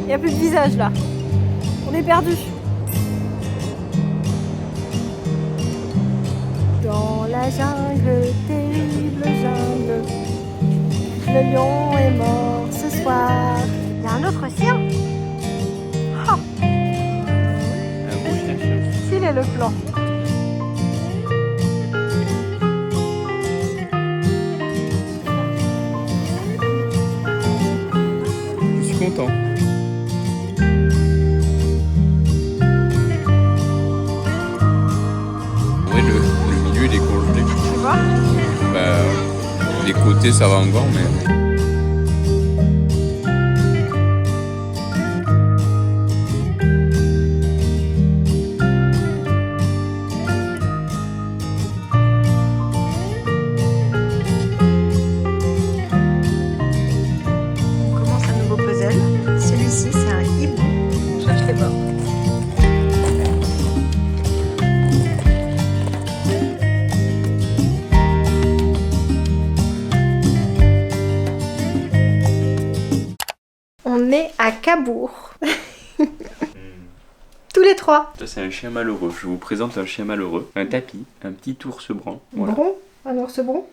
Il n'y a plus de visage là. On est perdu. Dans la jungle, terrible jungle, le lion est mort ce soir. Il y a un autre chien. Oh. S'il est le plan. Je suis content. Ouais, le milieu il est congelé. Tu vois? Les côtés ça va encore, mais. On commence un nouveau puzzle. Celui-ci, c'est un hibou. Je ne sais pas. On est à Cabourg. Tous les trois. Ça c'est un chien malheureux. Je vous présente un chien malheureux. Un tapis, un petit ours brun. Voilà. Bron, un ours bron.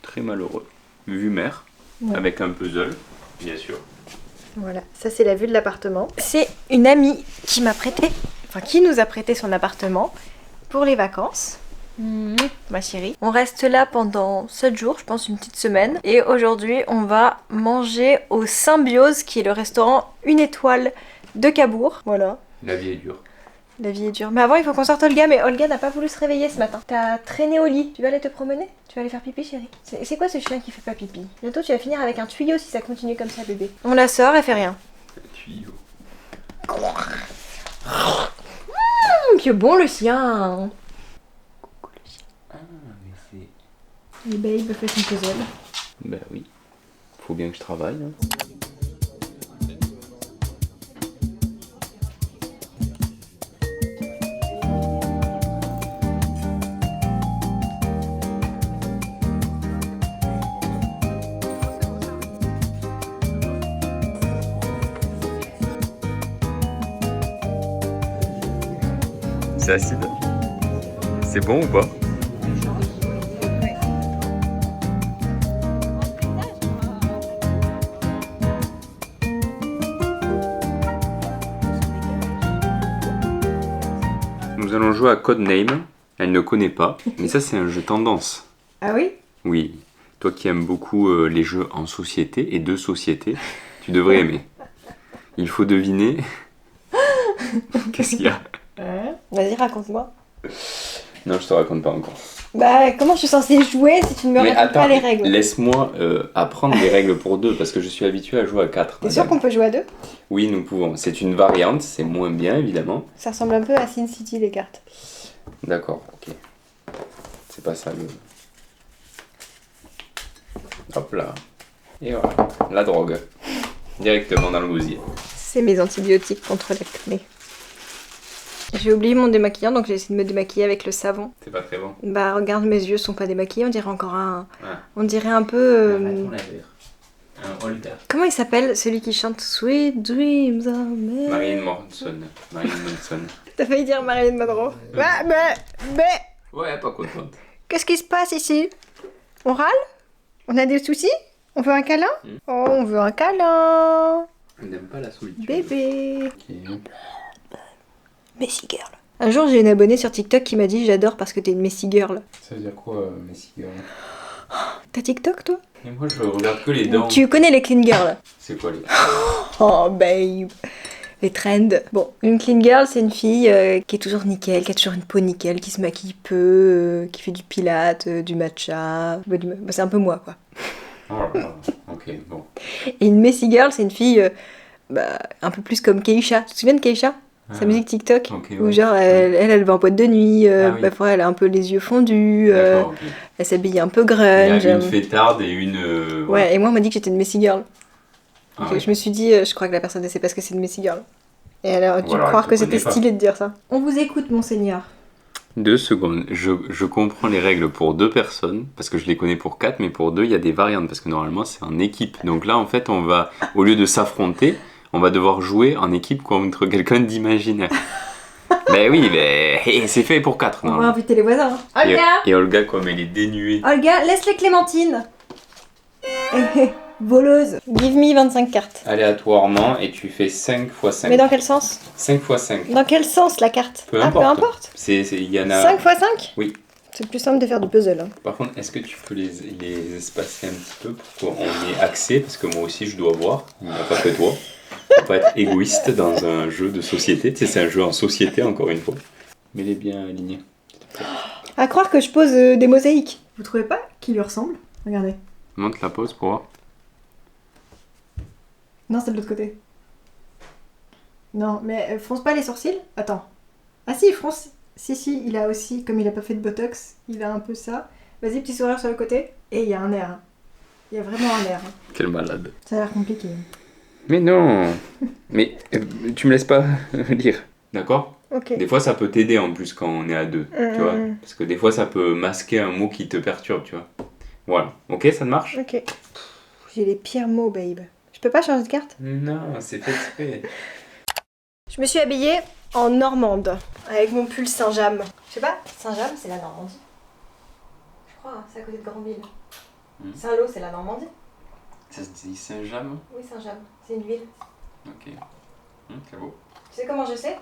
Très malheureux. Vue mer, Ouais. avec un puzzle, bien sûr. Voilà, ça c'est la vue de l'appartement. C'est une amie qui m'a prêté, enfin qui nous a prêté son appartement pour les vacances. Ma chérie. On reste là pendant 7 jours, je pense une petite semaine. Et aujourd'hui, on va manger au Symbiose, qui est le restaurant 1 étoile de Cabourg. Voilà. La vie est dure. La vie est dure. Mais avant, il faut qu'on sorte Olga, mais Olga n'a pas voulu se réveiller ce matin. T'as traîné au lit. Tu vas aller te promener? Tu vas aller faire pipi, chérie? C'est quoi ce chien qui fait pas pipi? Bientôt, tu vas finir avec un tuyau si ça continue comme ça, bébé. On la sort, elle fait rien. Un tuyau. Que bon le chien! Ah, mais c'est. Et babe, fais ton puzzle. Bah oui. Faut bien que je travaille. Hein. C'est acide. C'est bon ou pas? Nous allons jouer à Codename. Elle ne connaît pas, mais ça c'est un jeu tendance. Ah oui? Oui, toi qui aimes beaucoup les jeux en société et de société, tu devrais aimer. Il faut deviner. Qu'est-ce qu'il y a? Vas-y, raconte-moi. Non, je te raconte pas encore. Bah, comment je suis censée jouer si tu ne me Mais racontes attends, pas les règles? laisse-moi apprendre les règles pour deux parce que je suis habitué à jouer à 4. T'es sûr qu'on peut jouer à deux? Oui, nous pouvons. C'est une variante, c'est moins bien évidemment. Ça ressemble un peu à Sin City, les cartes. D'accord, ok. C'est pas ça le. Hop là. Et voilà, la drogue. Directement dans le gosier. C'est mes antibiotiques contre l'acné. J'ai oublié mon démaquillant, donc j'ai essayé de me démaquiller avec le savon. C'est pas très bon. Bah, regarde, mes yeux sont pas démaquillés, on dirait encore un... Ah. On dirait un peu... Un holder. Comment il s'appelle, celui qui chante Sweet Dreams of Me? Marilyn Manson. Marilyn Manson. T'as failli dire Marilyn Monroe. Mais... Ouais, pas contente. Qu'est-ce qui se passe ici? On râle? On a des soucis? On veut un câlin? Oh, on veut un câlin! Elle n'aime pas la solitude. Bébé! Ok. Messi girl. Un jour, j'ai une abonnée sur TikTok qui m'a dit j'adore parce que t'es une Messi girl. Ça veut dire quoi, Messi girl? T'as TikTok toi? Et moi, je regarde que les dents. Tu connais les clean girls? C'est quoi les. Oh babe! Les trends. Bon, une clean girl, c'est une fille qui est toujours nickel, qui a toujours une peau nickel, qui se maquille peu, qui fait du pilate, du matcha. Bah, c'est un peu moi quoi. Oh là là. Ok, bon. Et une Messi girl, c'est une fille un peu plus comme Keisha. Tu te souviens de Keisha? Sa musique TikTok, ok, où ouais. genre elle va en boîte de nuit, Ah oui. parfois elle a un peu les yeux fondus, D'accord, ok. elle s'habille un peu Il y grunge. a une fêtarde et une. Ouais, et moi on m'a dit que j'étais une Messi girl. Ah Donc, ouais. je me suis dit, je crois que la personne ne sait pas ce que c'est une Messi girl. Et elle a dû Ou alors, croire elle que te c'était connaît pas. stylé de dire ça. On vous écoute, monseigneur. 2 secondes. Je comprends les règles pour 2 personnes, parce que je les connais pour 4, mais pour 2, il y a des variantes, parce que normalement, c'est en équipe. Donc là, en fait, on va, au lieu de s'affronter, On va devoir jouer en équipe contre quelqu'un d'imaginaire. Ben oui, mais c'est fait pour 4. On va inviter les voisins. Et, Olga et Olga, comme elle est dénuée. Olga, laisse les clémentines. Voleuse. Give me 25 cartes. Aléatoirement, et tu fais 5 x 5. Mais dans quel sens? 5 x 5. Dans quel sens la carte? Peu Peu importe. Il y en a... 5 x 5? Oui. C'est plus simple de faire du puzzle. Hein. Par contre, est-ce que tu peux les espacer un petit peu pour qu'on ait accès? Parce que moi aussi, je dois voir. Il n'y a pas que toi. Faut pas être égoïste dans un jeu de société. Tu sais, c'est un jeu en société, encore une fois. Mets-les bien alignés. À croire que je pose des mosaïques. Vous trouvez pas qu'ils lui ressemblent? Regardez. Monte la pose pour voir. Non, c'est de l'autre côté. Non, mais fronce pas les sourcils. Attends. Ah si, fronce. Si, il a aussi, comme il a pas fait de botox, il a un peu ça. Vas-y, petit sourire sur le côté. Et il y a un air. Il y a vraiment un air. Quel malade. Ça a l'air compliqué. Mais non. Mais tu me laisses pas lire. D'accord? Ok. Des fois, ça peut t'aider en plus quand on est à deux. Tu vois? Parce que des fois, ça peut masquer un mot qui te perturbe, tu vois. Voilà. Ok, ça te marche? Ok. J'ai les pires mots, babe. Je peux pas changer de carte? Non, c'est fait exprès. Je me suis habillée en normande, avec mon pull Saint-James. Je sais pas, Saint-James, c'est la Normandie. Je crois, hein, c'est à côté de Granville. Saint-Lô, c'est la Normandie. Ça se dit Saint-James? Oui, Saint-James, c'est une ville. Ok. C'est beau. Tu sais comment je sais?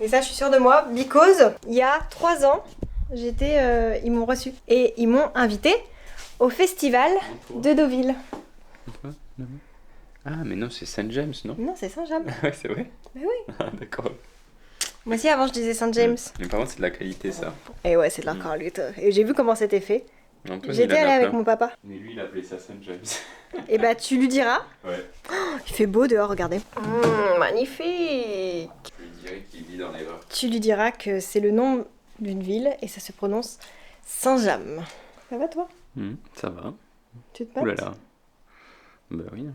Et ça, je suis sûre de moi, because il y a 3 ans, ils m'ont reçu. Et ils m'ont invité au festival de Deauville. Ah, mais non, c'est Saint-James, non? Non, c'est Saint-James. Ouais, c'est vrai? Mais oui. Ah, d'accord. Moi aussi, avant, je disais Saint-James. Mais par contre, c'est de la qualité, ça. Et ouais, c'est de la qualité. Et j'ai vu comment c'était fait. Antoine, J'étais allée avec mon papa. Mais lui, il appelait ça Saint-James. Et bah, tu lui diras. Ouais. Il fait beau dehors, regardez. Magnifique. Je lui dirais qu'il vit dans les rats. Tu lui diras que c'est le nom d'une ville et ça se prononce Saint-James. Ça va, toi? Ça va. Tu te passes? Ouh là là. Bah oui.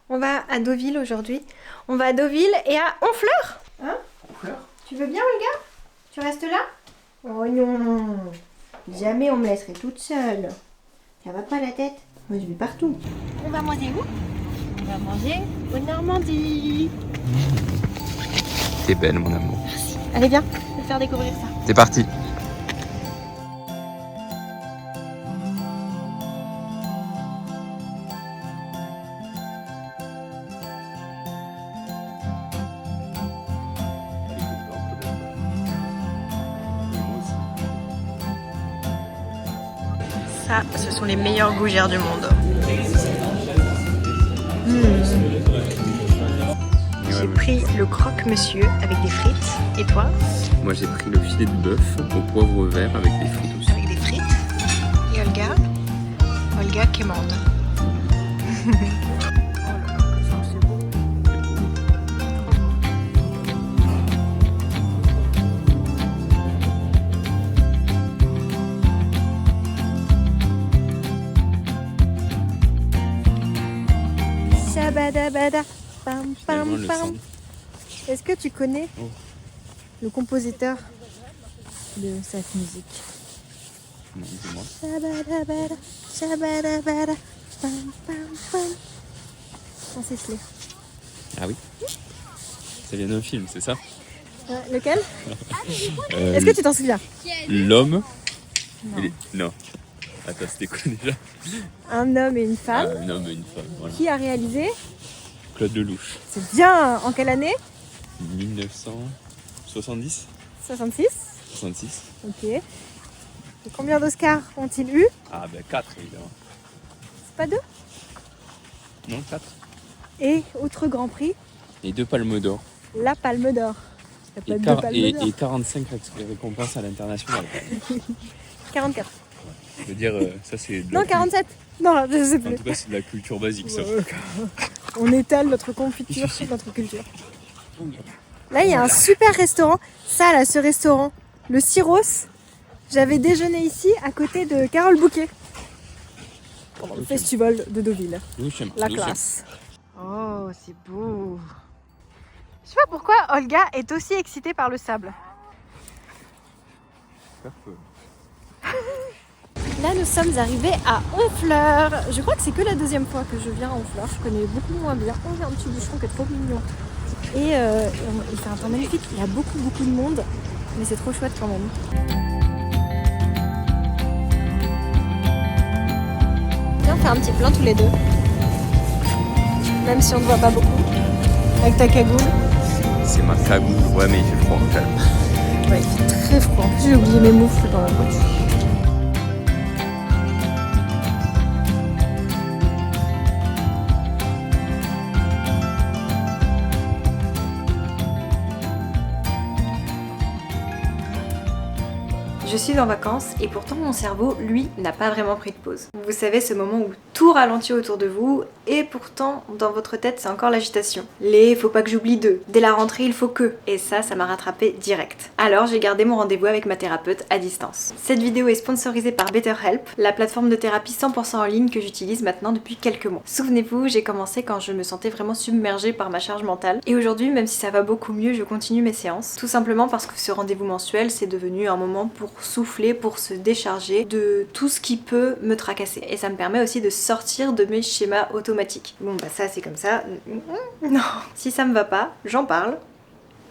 On va à Deauville aujourd'hui. On va à Deauville et à Honfleur. Hein? Honfleur? Tu veux bien, Olga? Tu restes là? Oh non. Jamais on me laisserait toute seule. Ça va pas la tête? Moi je vais partout. On va manger où? On va manger au Normandie. T'es belle, mon amour. Merci. Allez, viens, je vais te faire découvrir ça. C'est parti. Ça, ce sont les meilleures gougères du monde. J'ai pris le croque-monsieur avec des frites. Et toi? Moi, j'ai pris le filet de bœuf au poivre vert avec des frites aussi. Avec des frites. Et Olga? Olga quémande. Oh là là, que ça, c'est beau. Shabadabada, pam pam pam. Est-ce que tu connais le compositeur de cette musique? Non, dis-moi. Shabadabada, shabadabada, pam pam pam. Francis Lay. Ah oui? Ça vient d'un film, c'est ça? Lequel? Est-ce que tu t'en souviens? L'homme. Non. Attends, c'était quoi déjà? Un homme et une femme. Un homme et une femme, voilà. Qui a réalisé? Claude Lelouch. C'est bien. En quelle année? 1970? 66. 66. Ok. Et combien d'Oscars ont-ils eu? Ah ben 4 évidemment. C'est pas 2? Non, 4. Et autre Grand Prix, Et 2 palmes d'or. la Palme d'Or. T'as pas Et, deux Palmes d'Or. et 45 récompenses à l'international. 44. Je veux dire, ça c'est... de la Non, cul- 47. Non, je sais En plus. tout cas, c'est de la culture basique, ça. On étale notre confiture sur notre culture. Là, il y a un super restaurant. Ça, là, ce restaurant, le Syros. J'avais déjeuné ici, à côté de Carole Bouquet. Pendant le festival de Deauville. La classe. Oh, c'est beau. Je sais pas pourquoi Olga est aussi excitée par le sable. Là, nous sommes arrivés à Honfleur. Je crois que c'est que la deuxième fois que je viens à Honfleur. Je connais beaucoup moins bien. Oh, il y a un petit bouchon qui est trop mignon. Et il fait un temps magnifique. Il y a beaucoup de monde. Mais c'est trop chouette quand même. Viens faire un petit plein tous les deux. Même si on ne voit pas beaucoup. Avec ta cagoule. C'est ma cagoule, ouais, mais il fait froid quand même. Ouais, il fait très froid. J'ai oublié mes moufles dans la voiture. Je suis en vacances et pourtant mon cerveau, lui, n'a pas vraiment pris de pause. Vous savez, ce moment où tout ralentit autour de vous et pourtant, dans votre tête, c'est encore l'agitation. Faut pas que j'oublie d'eux. Dès la rentrée, il faut que. Et ça m'a rattrapé direct. Alors, j'ai gardé mon rendez-vous avec ma thérapeute à distance. Cette vidéo est sponsorisée par BetterHelp, la plateforme de thérapie 100% en ligne que j'utilise maintenant depuis quelques mois. Souvenez-vous, j'ai commencé quand je me sentais vraiment submergée par ma charge mentale. Et aujourd'hui, même si ça va beaucoup mieux, je continue mes séances. Tout simplement parce que ce rendez-vous mensuel, c'est devenu un moment pour souffler, pour se décharger de tout ce qui peut me tracasser. Et ça me permet aussi de sortir de mes schémas automatiques. Bon bah ça c'est comme ça. Non. Si ça me va pas, j'en parle.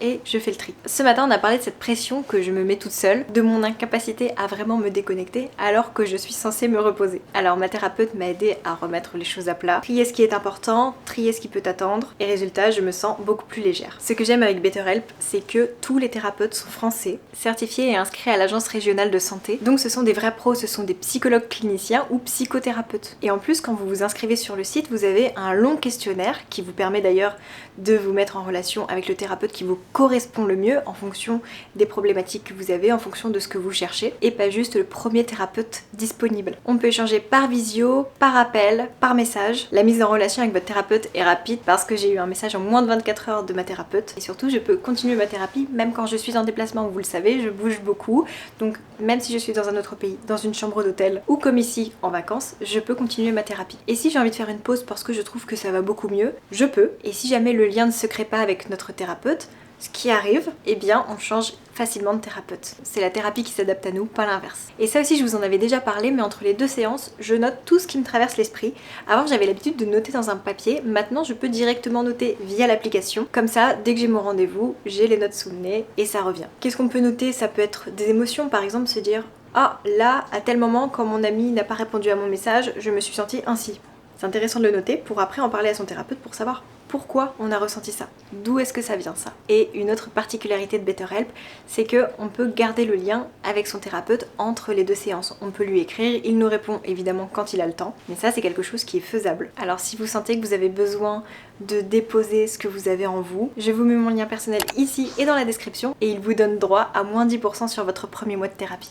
Et je fais le tri. Ce matin, on a parlé de cette pression que je me mets toute seule, de mon incapacité à vraiment me déconnecter alors que je suis censée me reposer. Alors ma thérapeute m'a aidé à remettre les choses à plat, trier ce qui est important, trier ce qui peut attendre, et résultat, je me sens beaucoup plus légère. Ce que j'aime avec BetterHelp, c'est que tous les thérapeutes sont français, certifiés et inscrits à l'agence régionale de santé. Donc ce sont des vrais pros, ce sont des psychologues cliniciens ou psychothérapeutes. Et en plus, quand vous vous inscrivez sur le site, vous avez un long questionnaire qui vous permet d'ailleurs de vous mettre en relation avec le thérapeute qui vous correspond le mieux en fonction des problématiques que vous avez, en fonction de ce que vous cherchez, et pas juste le premier thérapeute disponible. On peut échanger par visio, par appel, par message. La mise en relation avec votre thérapeute est rapide parce que j'ai eu un message en moins de 24 heures de ma thérapeute, et surtout je peux continuer ma thérapie même quand je suis en déplacement. Vous le savez, je bouge beaucoup, donc même si je suis dans un autre pays, dans une chambre d'hôtel ou comme ici en vacances, je peux continuer ma thérapie. Et si j'ai envie de faire une pause parce que je trouve que ça va beaucoup mieux, je peux. Et si jamais le lien ne se crée pas avec notre thérapeute, ce qui arrive, eh bien on change facilement de thérapeute. C'est la thérapie qui s'adapte à nous, pas l'inverse. Et ça aussi je vous en avais déjà parlé, mais entre les deux séances, je note tout ce qui me traverse l'esprit. Avant j'avais l'habitude de noter dans un papier, maintenant je peux directement noter via l'application. Comme ça, dès que j'ai mon rendez-vous, j'ai les notes sous le nez et ça revient. Qu'est-ce qu'on peut noter? Ça peut être des émotions, par exemple se dire « Ah, là, à tel moment, quand mon ami n'a pas répondu à mon message, je me suis sentie ainsi ». C'est intéressant de le noter pour après en parler à son thérapeute pour savoir pourquoi on a ressenti ça, d'où est-ce que ça vient ça. Et une autre particularité de BetterHelp, c'est qu'on peut garder le lien avec son thérapeute entre les deux séances. On peut lui écrire, il nous répond évidemment quand il a le temps, mais ça c'est quelque chose qui est faisable. Alors si vous sentez que vous avez besoin de déposer ce que vous avez en vous, je vous mets mon lien personnel ici et dans la description, et il vous donne droit à moins 10% sur votre premier mois de thérapie.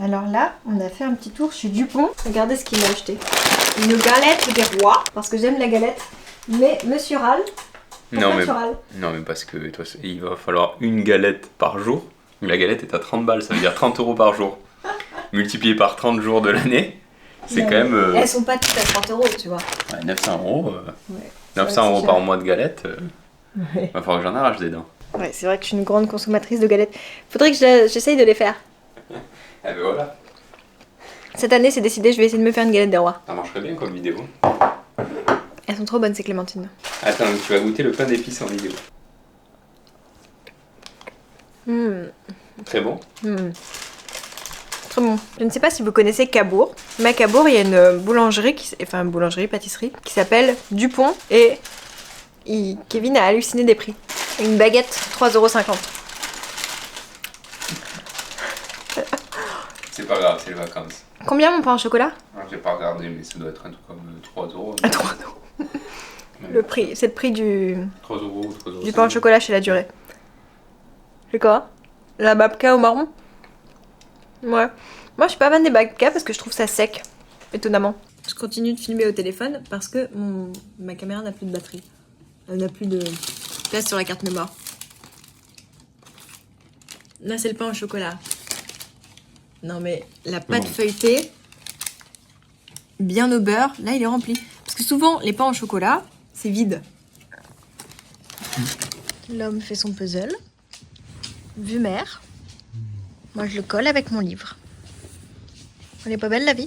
Alors là, on a fait un petit tour chez Dupont. Regardez ce qu'il m'a acheté. Une galette des rois, parce que j'aime la galette. Mais monsieur râle. Non mais parce que toi, il va falloir une galette par jour. La galette est à 30 balles, ça veut dire 30 € par jour. Multiplié par 30 jours de l'année, c'est quand même... Elles sont pas toutes à 30 €, tu vois. Ouais, 900 €. Ouais, 900 € par mois de galette. Ouais. Va falloir que j'en arrache des dents. Ouais, c'est vrai que je suis une grande consommatrice de galettes. Faudrait que j'essaye de les faire. Eh ben voilà. Cette année, c'est décidé, je vais essayer de me faire une galette des rois. Ça marcherait bien comme vidéo. Elles sont trop bonnes, ces clémentines. Attends, tu vas goûter le pain d'épices en vidéo. Très bon. Très bon. Je ne sais pas si vous connaissez Cabourg, mais à Cabourg, il y a une boulangerie, pâtisserie, qui s'appelle Dupont, et Kevin a halluciné des prix. Une baguette, 3,50 €. C'est pas grave, c'est les vacances. Combien mon pain au chocolat? J'ai pas regardé, mais ça doit être un truc comme 3 €. À 3 €. Le prix, c'est le prix du 3 € ou 3 €. du pain au chocolat chez La Durée. C'est quoi? La babka au marron? Ouais. Moi je suis pas fan des babka parce que je trouve ça sec, étonnamment. Je continue de filmer au téléphone parce que ma caméra n'a plus de batterie. Elle n'a plus de place sur la carte mémoire. Là c'est le pain au chocolat. Non mais la pâte feuilletée, bien au beurre, là il est rempli. Parce que souvent les pains au chocolat, c'est vide. L'homme fait son puzzle. Vue mer. Moi je le colle avec mon livre. Elle est pas belle la vie?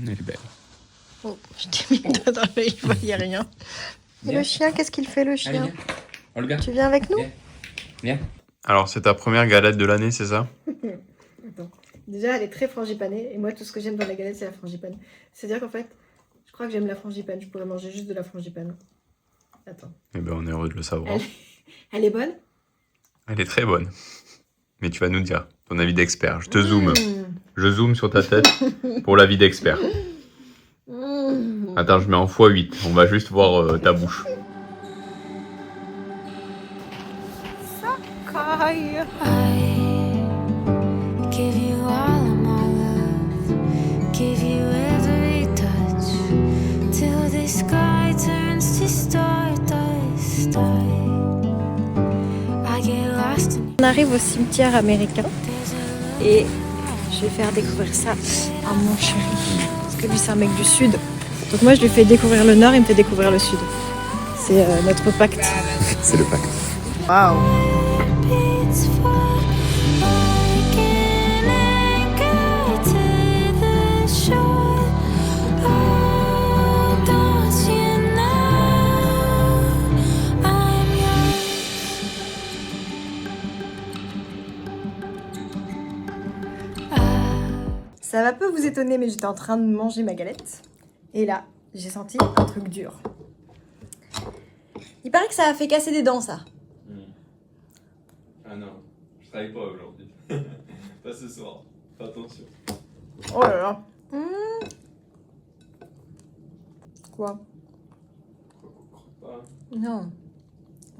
Elle est belle. Oh, je t'ai mis le doigt dans l'œil, je voyais rien. Et le chien, qu'est-ce qu'il fait le chien? Allez, viens. Olga. Tu viens avec nous? Viens. Alors, c'est ta première galette de l'année, c'est ça? Attends. Déjà, elle est très frangipanée. Et moi, tout ce que j'aime dans la galette, c'est la frangipane. C'est-à-dire qu'en fait, je crois que j'aime la frangipane. Je pourrais manger juste de la frangipane. Attends. Eh ben, on est heureux de le savoir. Elle est bonne? Elle est très bonne. Mais tu vas nous dire ton avis d'expert. Je te zoome. Je zoome sur ta tête pour l'avis d'expert. Attends, je mets en x8. On va juste voir ta bouche. Sakai. Give you all of my love, give you every touch, till the sky turns to stardust. I get lost in On arrive au cimetière américain et je vais faire découvrir ça à mon chéri. Parce que lui, c'est un mec du sud. Donc moi, je lui fais découvrir le nord, il me fait découvrir le sud. C'est notre pacte. C'est le pacte. Waouh! it's far like an anchor to the shore. Oh, don't you know I'm yours? Ça va peu vous étonner, mais j'étais en train de manger ma galette. Et là, j'ai senti un truc dur. Il paraît que ça a fait casser des dents, ça. Ah non, je travaille pas aujourd'hui. Pas ce soir. Fais attention. Oh là là. Quoi? Non.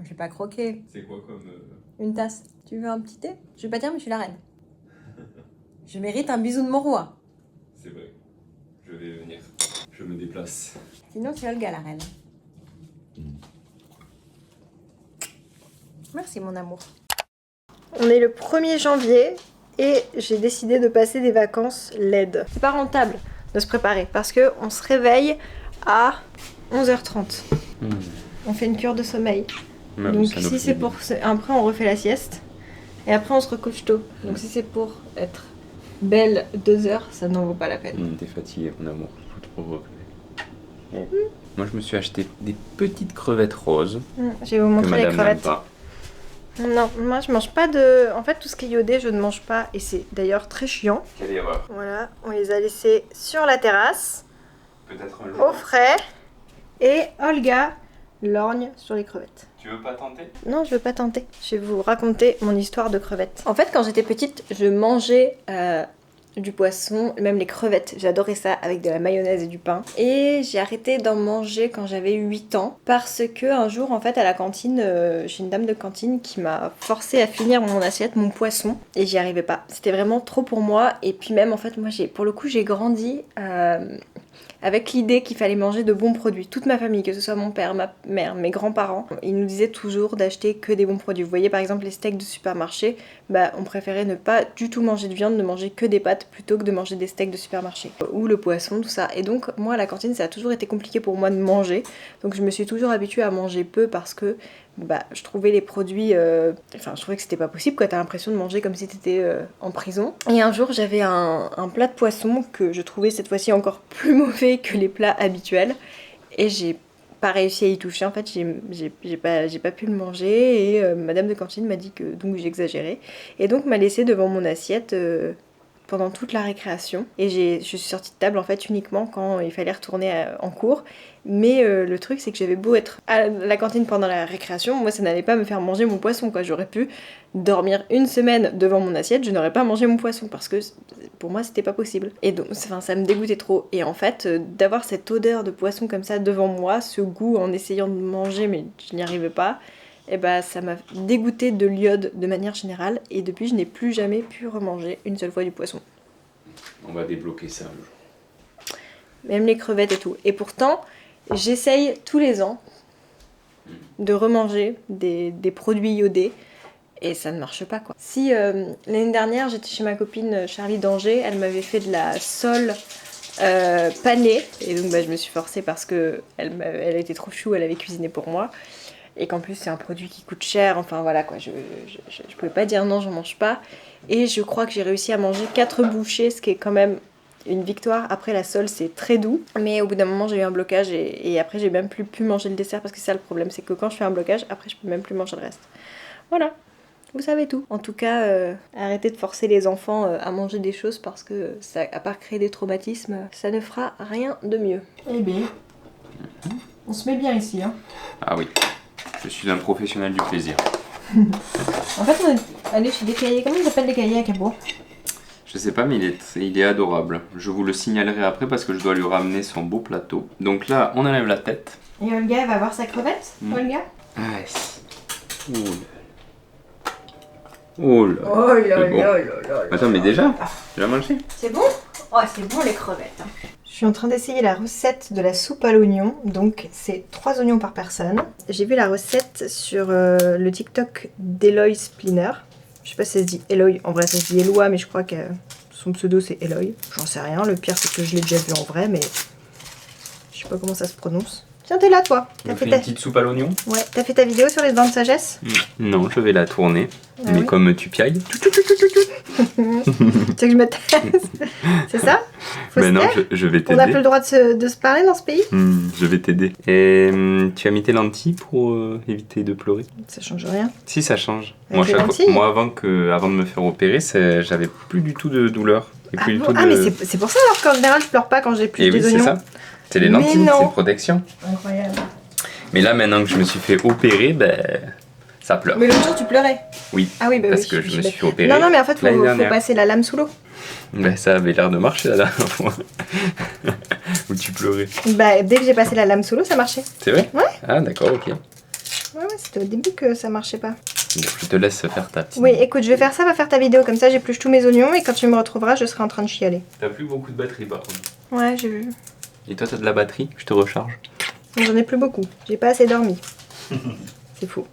Je vais pas croquer. C'est quoi comme... Une tasse. Tu veux un petit thé? Je vais pas dire, mais je suis la reine. Je mérite un bisou de mon roi. C'est vrai. Je vais venir. Je me déplace. Sinon, c'est Olga, la reine. Merci, mon amour. On est le 1er janvier et j'ai décidé de passer des vacances LED. C'est pas rentable de se préparer parce qu'on se réveille à 11h30. On fait une cure de sommeil. Donc si c'est pour... Après, on refait la sieste. Et après, on se recouche tôt. Donc si c'est pour être belle 2 heures, ça n'en vaut pas la peine. T'es fatigué, mon amour. Faut trop reculer. Moi, je me suis acheté des petites crevettes roses. Je vais vous Que montrer les madame n'aime crevettes. pas. Non, moi je mange pas de... En fait, tout ce qui est iodé, je ne mange pas. Et c'est d'ailleurs très chiant. Quelle erreur. Voilà, on les a laissés sur la terrasse, Peut-être un jour. au frais. Et Olga lorgne sur les crevettes. Tu veux pas tenter? Non, je veux pas tenter. Je vais vous raconter mon histoire de crevettes. En fait, quand j'étais petite, je mangeais du poisson, même les crevettes. J'adorais ça avec de la mayonnaise et du pain. Et j'ai arrêté d'en manger quand j'avais 8 ans parce que un jour, en fait, à la cantine, j'ai une dame de cantine qui m'a forcé à finir mon assiette, mon poisson, et j'y arrivais pas. C'était vraiment trop pour moi. Et puis même, en fait, moi, pour le coup, j'ai grandi avec l'idée qu'il fallait manger de bons produits. Toute ma famille, que ce soit mon père, ma mère, mes grands-parents, ils nous disaient toujours d'acheter que des bons produits. Vous voyez par exemple les steaks de supermarché, on préférait ne pas du tout manger de viande, de manger que des pâtes plutôt que de manger des steaks de supermarché. Ou le poisson, tout ça. Et donc moi à la cantine ça a toujours été compliqué pour moi de manger. Donc je me suis toujours habituée à manger peu parce que je trouvais les produits... je trouvais que c'était pas possible quoi, t'as l'impression de manger comme si t'étais en prison. Et un jour j'avais un plat de poisson que je trouvais cette fois-ci encore plus mauvais que les plats habituels. Et j'ai pas réussi à y toucher, en fait j'ai pas pu le manger et madame de cantine m'a dit que donc j'exagérais. Et donc m'a laissé devant mon assiette pendant toute la récréation. Et je suis sortie de table en fait uniquement quand il fallait retourner en cours. Mais le truc c'est que j'avais beau être à la cantine pendant la récréation, moi ça n'allait pas me faire manger mon poisson quoi. J'aurais pu dormir une semaine devant mon assiette, je n'aurais pas mangé mon poisson parce que pour moi c'était pas possible. Et donc ça me dégoûtait trop. Et en fait d'avoir cette odeur de poisson comme ça devant moi, ce goût en essayant de manger mais je n'y arrivais pas, et ça m'a dégoûté de l'iode de manière générale. Et depuis je n'ai plus jamais pu remanger une seule fois du poisson. On va débloquer ça un jour. Même les crevettes et tout. Et pourtant j'essaye tous les ans de remanger des produits iodés et ça ne marche pas quoi. Si l'année dernière j'étais chez ma copine Charlie d'Angers, elle m'avait fait de la sole panée et donc je me suis forcée parce que elle était trop chou, elle avait cuisiné pour moi et qu'en plus c'est un produit qui coûte cher, enfin voilà quoi, je pouvais pas dire non, j'en mange pas. Et je crois que j'ai réussi à manger 4 bouchées, ce qui est quand même une victoire. Après la sole c'est très doux, mais au bout d'un moment j'ai eu un blocage et après j'ai même plus pu manger le dessert parce que c'est ça le problème, c'est que quand je fais un blocage, après je peux même plus manger le reste. Voilà, vous savez tout. En tout cas, arrêtez de forcer les enfants à manger des choses parce que ça, à part créer des traumatismes, ça ne fera rien de mieux. Eh bien, on se met bien ici, hein. Ah oui, je suis un professionnel du plaisir. En fait, on est allé chez des cahiers. Comment ils appellent les cahiers à Cabourg? Je sais pas, mais il est adorable. Je vous le signalerai après parce que je dois lui ramener son beau plateau. Donc là, on enlève la tête. Et Olga, elle va voir sa crevette, Olga? Ah, oh là. Oh là C'est bon. là là là. Attends, mais déjà, tu l'as mangé? C'est bon? Oh, c'est bon les crevettes. Je suis en train d'essayer la recette de la soupe à l'oignon. Donc, c'est 3 oignons par personne. J'ai vu la recette sur le TikTok d'Eloy Spliner. Je sais pas si ça se dit Eloy. En vrai, ça se dit Eloi, mais je crois que son pseudo c'est Eloy. J'en sais rien. Le pire, c'est que je l'ai déjà vu en vrai, mais je sais pas comment ça se prononce. Tiens, t'es là, toi. On fait une petite soupe à l'oignon? Ouais, t'as fait ta vidéo sur les dents de sagesse? Non, je vais la tourner. Ah mais oui. comme tu piailles. Tu sais que je me taise? C'est ça? Faut se Ben non, taire. je vais On n'a plus t'aider. le droit de se parler dans ce pays? Je vais t'aider. Et tu as mis tes lentilles pour éviter de pleurer? Ça change rien. Si, ça change. Avec les lentilles? Moi, avant de me faire opérer, j'avais plus du tout de douleur. Et plus du tout de... Ah, mais c'est pour ça alors qu'en général je pleure pas quand j'ai plus Et des oui, c'est oignons. ça. C'est les Mais lentilles, non. c'est protection. Incroyable. Mais là, maintenant que je me suis fait opérer, ben, ça pleure. Mais l'autre jour tu pleurais. Oui, Ah oui, bah parce oui. que je me suis fait opérer. Non, non, mais en fait l'année faut dernière. passer la lame sous l'eau. Ben, ça avait l'air de marcher la dernière fois. Où tu pleurais. Bah, dès que j'ai passé la lame sous l'eau, ça marchait. C'est vrai? Ouais. Ah, d'accord, ok. Ouais, c'était au début que ça marchait pas. Bon, je te laisse faire ta petite. Oui, écoute, je vais faire ça, va faire ta vidéo, comme ça j'épluche tous mes oignons et quand tu me retrouveras, je serai en train de chialer. T'as plus beaucoup de batterie par contre. Ouais, j'ai vu. Et toi, t'as de la batterie? Je te recharge. J'en ai plus beaucoup. J'ai pas assez dormi. C'est fou.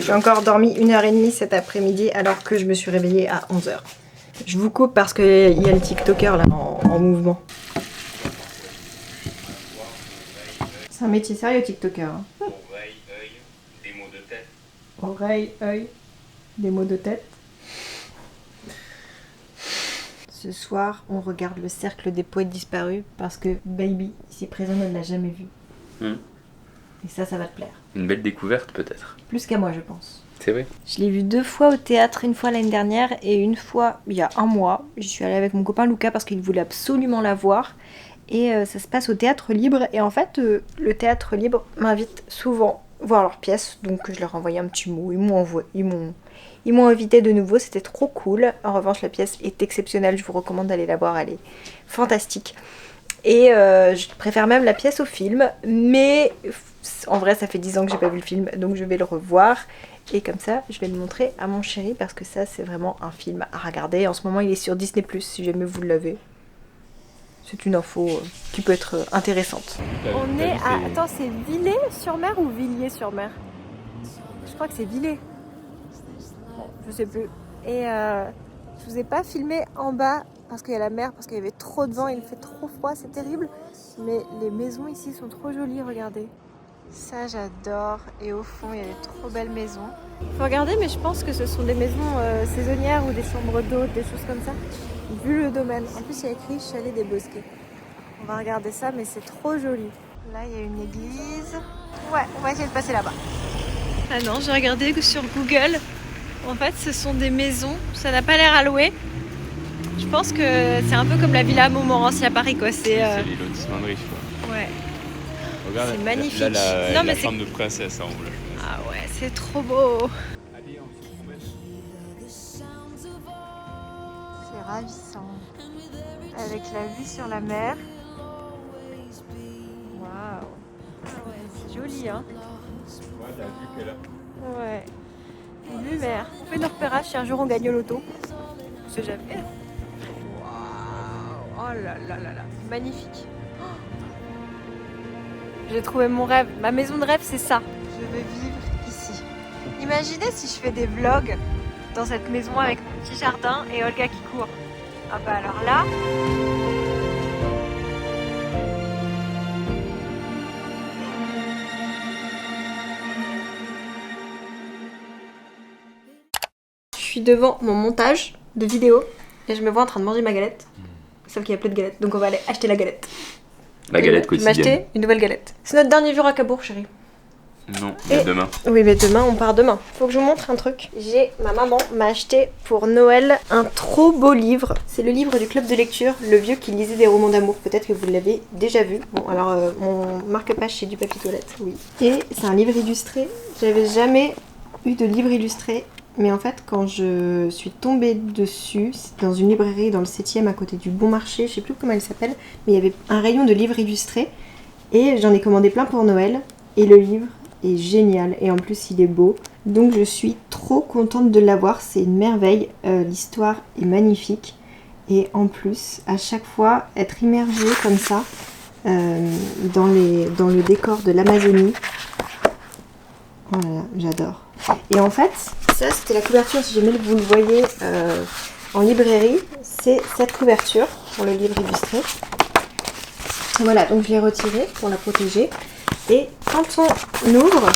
J'ai encore dormi 1h30 cet après-midi alors que je me suis réveillée à 11h. Je vous coupe parce qu'il y a le TikToker là en mouvement. C'est un métier sérieux, TikToker. Hein. Oreille, œil, des mots de tête. Oreille, œil, des mots de tête. Ce soir, on regarde le cercle des poètes disparus parce que Baby, ici présent, ne l'a jamais vu. Et ça va te plaire. Une belle découverte peut-être. Plus qu'à moi, je pense. C'est vrai. Je l'ai vu 2 fois au théâtre, une fois l'année dernière et une fois il y a un mois. J'y suis allée avec mon copain Lucas parce qu'il voulait absolument la voir. Et ça se passe au Théâtre Libre. Et en fait, le Théâtre Libre m'invite souvent voir leurs pièces. Donc je leur ai envoyé un petit mot. Ils m'ont invité de nouveau, c'était trop cool. En revanche, la pièce est exceptionnelle, je vous recommande d'aller la voir, elle est fantastique. Et je préfère même la pièce au film, mais en vrai, ça fait 10 ans que j'ai pas vu le film, donc je vais le revoir. Et comme ça, je vais le montrer à mon chéri, parce que ça, c'est vraiment un film à regarder. En ce moment, il est sur Disney+, si jamais vous l'avez. C'est une info qui peut être intéressante. On est à... Attends, c'est Villers-sur-Mer ou Villiers-sur-Mer? Je crois que c'est Villers. Je sais plus. Et je vous ai pas filmé en bas parce qu'il y a la mer, parce qu'il y avait trop de vent, il fait trop froid, c'est terrible. Mais les maisons ici sont trop jolies, regardez. Ça j'adore. Et au fond il y a des trop belles maisons. Faut regarder, mais je pense que ce sont des maisons saisonnières ou des chambres d'hôtes, des choses comme ça. Vu le domaine. En plus il y a écrit Chalet des Bosquets. On va regarder ça, mais c'est trop joli. Là il y a une église. Ouais, on va essayer de passer là-bas. Ah non, j'ai regardé sur Google. En fait, ce sont des maisons. Ça n'a pas l'air à louer. Je pense que c'est un peu comme la villa Montmorency à Paris, quoi. C'est les lotissements de riches, quoi. ouais. Regarde, C'est magnifique. Là, Non, mais la c'est- chambre de princesse en haut. Là. Ah ouais, c'est trop beau. C'est ravissant. Avec la vue sur la mer. Waouh. C'est joli, hein. Ouais, la vue qu'elle a. Ouais. Vue mer. On fait nos repérages si un jour on gagne au loto. On sait jamais. Waouh. Oh là là là là. Magnifique. Oh. J'ai trouvé mon rêve. Ma maison de rêve, c'est ça. Je veux vivre ici. Imaginez si je fais des vlogs dans cette maison avec mon petit jardin et Olga qui court. Ah bah alors là... Je suis devant mon montage de vidéo et je me vois en train de manger ma galette. sauf qu'il y a plus de galettes. Donc on va aller acheter la galette. La galette Je vais quotidienne. m'acheter une nouvelle galette. C'est notre dernier jour à Cabourg, chérie. Non, il y a Et- demain. Oui, mais demain, on part demain. Faut que je vous montre un truc. Ma maman m'a acheté pour Noël un trop beau livre. C'est le livre du club de lecture, Le vieux qui lisait des romans d'amour. Peut-être que vous l'avez déjà vu. Bon, alors, mon marque-page, c'est du papier toilette, oui. Et c'est un livre illustré. J'avais jamais eu de livre illustré. Mais en fait, quand je suis tombée dessus, c'est dans une librairie dans le 7e à côté du Bon Marché, je sais plus comment elle s'appelle, mais il y avait un rayon de livres illustrés. Et j'en ai commandé plein pour Noël. Et le livre est génial et en plus il est beau, donc je suis trop contente de l'avoir, c'est une merveille, l'histoire est magnifique et en plus à chaque fois être immergée comme ça dans le décor de l'Amazonie, oh là là, j'adore. Et en fait ça c'était la couverture, si jamais vous le voyez en librairie, c'est cette couverture pour le livre illustré. Voilà, donc je l'ai retirée pour la protéger. Et quand on ouvre,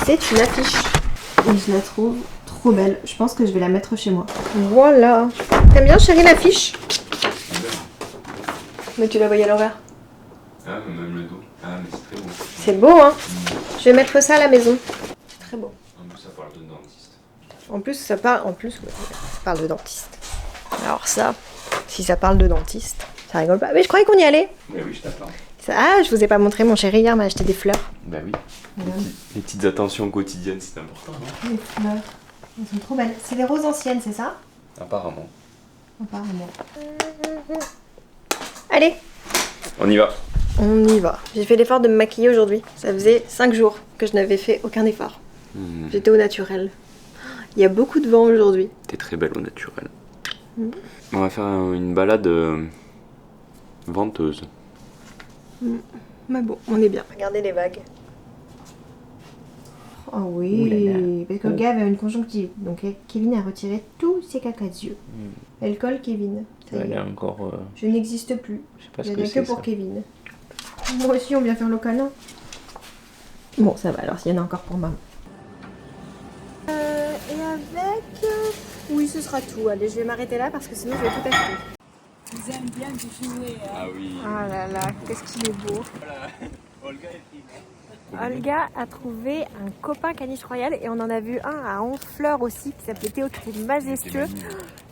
c'est une affiche. Et je la trouve trop belle. Je pense que je vais la mettre chez moi. Voilà. T'aimes bien, chérie, l'affiche? Mais tu la voyais à l'envers. Ah, même le dos. Ah, mais c'est très beau. C'est beau, hein? Je vais mettre ça à la maison. C'est très beau. En plus, ça parle de dentiste. En plus, ça parle de dentiste. Alors ça, si ça parle de dentiste, ça rigole pas. Mais je croyais qu'on y allait. Mais oui, je t'attends. Ah, je vous ai pas montré, mon chéri hier m'a acheté des fleurs. Bah oui. Les petites attentions quotidiennes, c'est important, non? Les fleurs. Elles sont trop belles. C'est des roses anciennes, c'est ça? Apparemment. Apparemment. Allez, On y va. on y va. J'ai fait l'effort de me maquiller aujourd'hui. Ça faisait 5 jours que je n'avais fait aucun effort. J'étais au naturel. Il y a beaucoup de vent aujourd'hui. T'es très belle au naturel. On va faire une balade venteuse. Mais bon, on est bien. Regardez les vagues. Oh oui, Ouh là là. parce que le gars avait une conjonctive. Donc Kevin a retiré tous ses cacas de yeux. Elle colle Kevin. Ça y Elle est. est encore... Je n'existe plus. je sais pas Il ce n'y en que a que c'est pour ça. Kevin. Moi aussi, on vient faire le câlin. Bon, ça va, alors s'il y en a encore pour maman. Et avec... Oui, ce sera tout. Allez, je vais m'arrêter là parce que sinon je vais tout acheter. Ils aiment bien de jouer. Hein. Ah oui. Ah là là, qu'est-ce qu'il est beau. Olga est Olga a trouvé un copain caniche royal et on en a vu un à Honfleur aussi qui s'appelait Théo, qui était majestueux.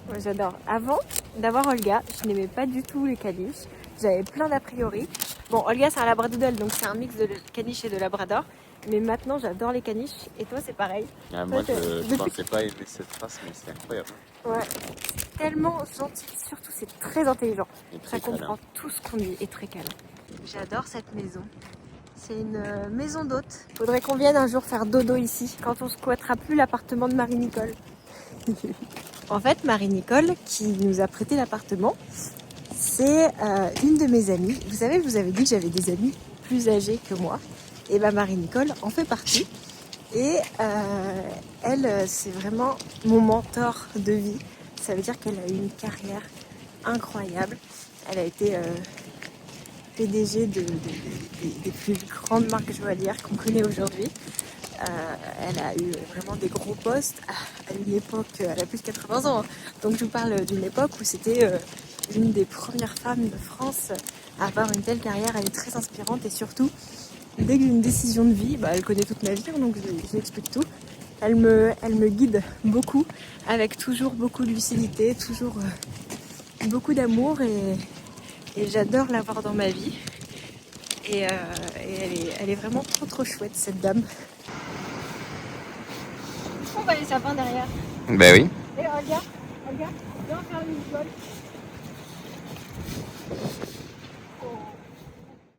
Moi, j'adore. Avant d'avoir Olga, je n'aimais pas du tout les caniches. J'avais plein d'a priori. Bon, Olga c'est un labradoodle donc c'est un mix de caniche et de labrador. Mais maintenant j'adore les caniches et toi c'est pareil. Moi, Ok. je pensais pas aimer cette race, mais c'est incroyable. Ouais, c'est tellement gentil, surtout c'est très intelligent. Et Ça très câlin. comprend tout ce qu'on dit et très câlin. J'adore cette maison. C'est une maison d'hôte. Faudrait qu'on vienne un jour faire dodo ici, quand on squattera plus l'appartement de Marie-Nicole. En fait, Marie-Nicole, qui nous a prêté l'appartement, c'est une de mes amies. Vous savez, je vous avais dit que j'avais des amies plus âgées que moi. Et ben Marie-Nicole en fait partie. Et elle, c'est vraiment mon mentor de vie. Ça veut dire qu'elle a eu une carrière incroyable. Elle a été PDG des plus grandes marques joaillières qu'on connaît aujourd'hui. Elle a eu vraiment des gros postes à une époque, elle a plus de 80 ans. Hein. Donc je vous parle d'une époque où c'était une des premières femmes de France à avoir une telle carrière. Elle est très inspirante et surtout, dès que j'ai une décision de vie, elle connaît toute ma vie, donc je lui explique tout. Elle me guide beaucoup, avec toujours beaucoup de lucidité, toujours beaucoup d'amour et j'adore l'avoir dans ma vie. Et elle est vraiment trop chouette cette dame. On va les sapins derrière. Bah oui. Et Olga, viens faire une vol.